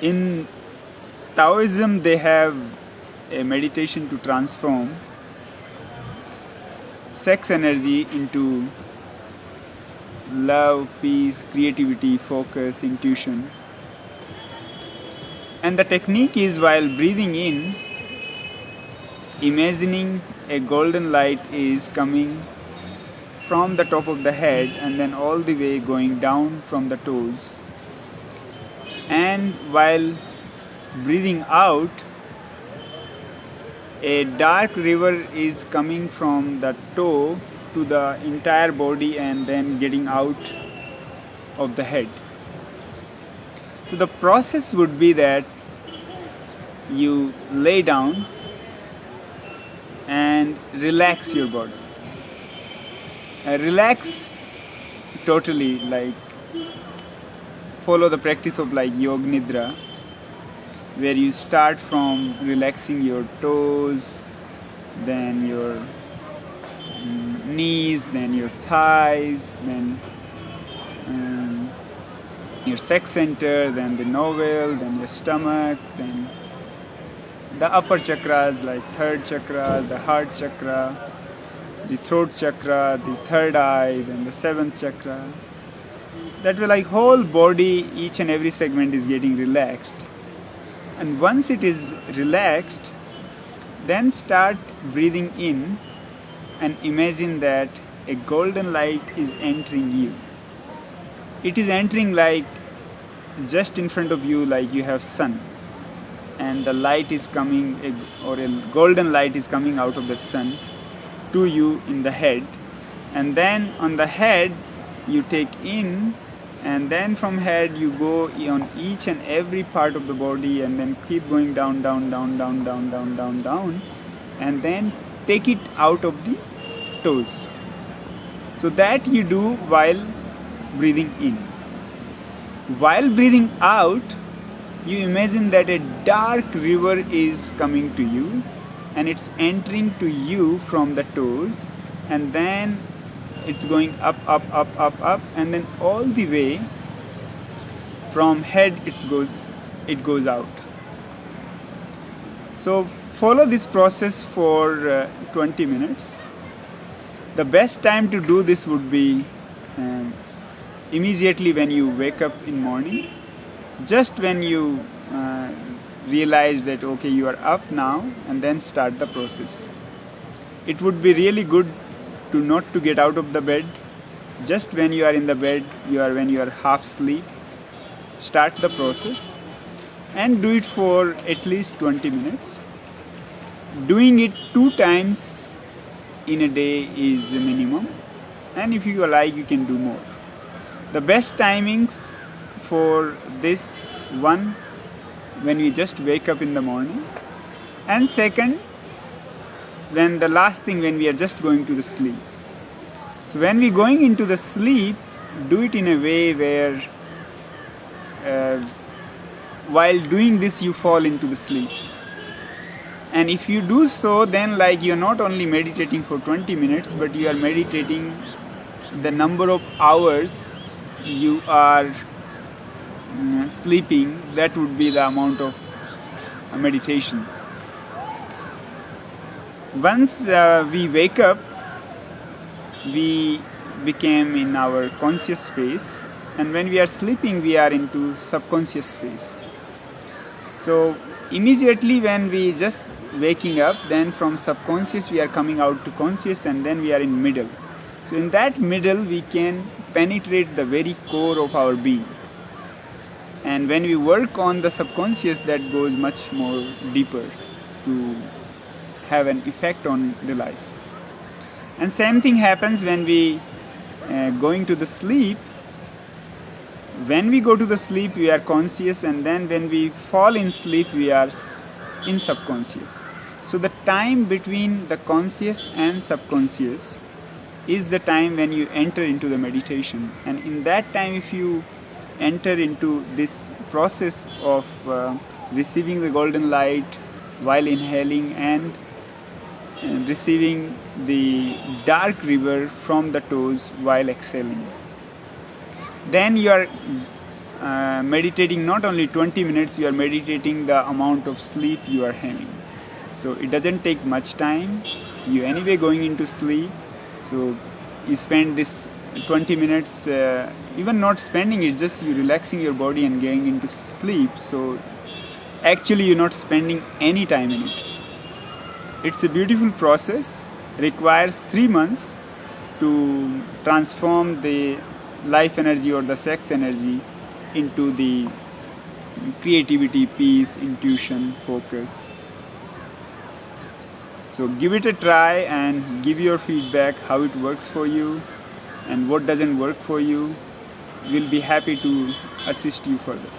In Taoism, they have a meditation to transform sex energy into love, peace, creativity, focus, intuition. And the technique is, while breathing in, imagining a golden light is coming from the top of the head and then all the way going down from the toes. And while breathing out, a dark river is coming from the toe to the entire body and then getting out of the head. So the process would be that you lay down and relax your body. Relax totally, like follow the practice of like Yoga Nidra, where you start from relaxing your toes, then your knees, then your thighs, then your sex center, then the navel, then your stomach, then the upper chakras like third chakra, the heart chakra, the throat chakra, the third eye, then the seventh chakra. That way, like whole body, each and every segment is getting relaxed. And once it is relaxed, then start breathing in and imagine that a golden light is entering you. It is entering like just in front of you, like you have sun, and the light is coming, or a golden light is coming out of that sun to you in the head. And then on the head you take in, and then from head you go on each and every part of the body, and then keep going down, down, down, down, down, down, down, down, and then take it out of the toes. So that you do while breathing in. While breathing out, you imagine that a dark river is coming to you, and it's entering to you from the toes, and then it's going up, up, up, up, up, and then all the way from head it goes out. So follow this process for 20 minutes. The best time to do this would be immediately when you wake up in morning, just when you realize that okay, you are up now, and then start the process. It would be really good to not to get out of the bed. Just when you are in the bed, when you are half asleep, start the process and do it for at least 20 minutes. Doing it 2 times in a day is a minimum, and if you like, you can do more. The best timings for this, one, when we just wake up in the morning, and second, when the last thing, when we are just going to the sleep. So when we going into the sleep, do it in a way where while doing this you fall into the sleep. And if you do so, then like you're not only meditating for 20 minutes, but you are meditating the number of hours you are sleeping. That would be the amount of meditation. Once we wake up, we became in our conscious space, and when we are sleeping, we are into subconscious space. So immediately when we just waking up, then from subconscious we are coming out to conscious, and then we are in middle. So in that middle we can penetrate the very core of our being. And when we work on the subconscious, that goes much more deeper to have an effect on the life. And same thing happens when we going to the sleep. When we go to the sleep, we are conscious, and then when we fall in sleep, we are in subconscious. So the time between the conscious and subconscious is the time when you enter into the meditation. And in that time, if you enter into this process of receiving the golden light while inhaling, and receiving the dark river from the toes while exhaling, then you are meditating not only 20 minutes, you are meditating the amount of sleep you are having. So it doesn't take much time. You anyway going into sleep, so you spend this 20 minutes, even not spending it, just you relaxing your body and getting into sleep. So actually you're not spending any time in it. It's a beautiful process, requires 3 months to transform the life energy or the sex energy into the creativity, peace, intuition, focus. So give it a try and give your feedback how it works for you and what doesn't work for you. We'll be happy to assist you further.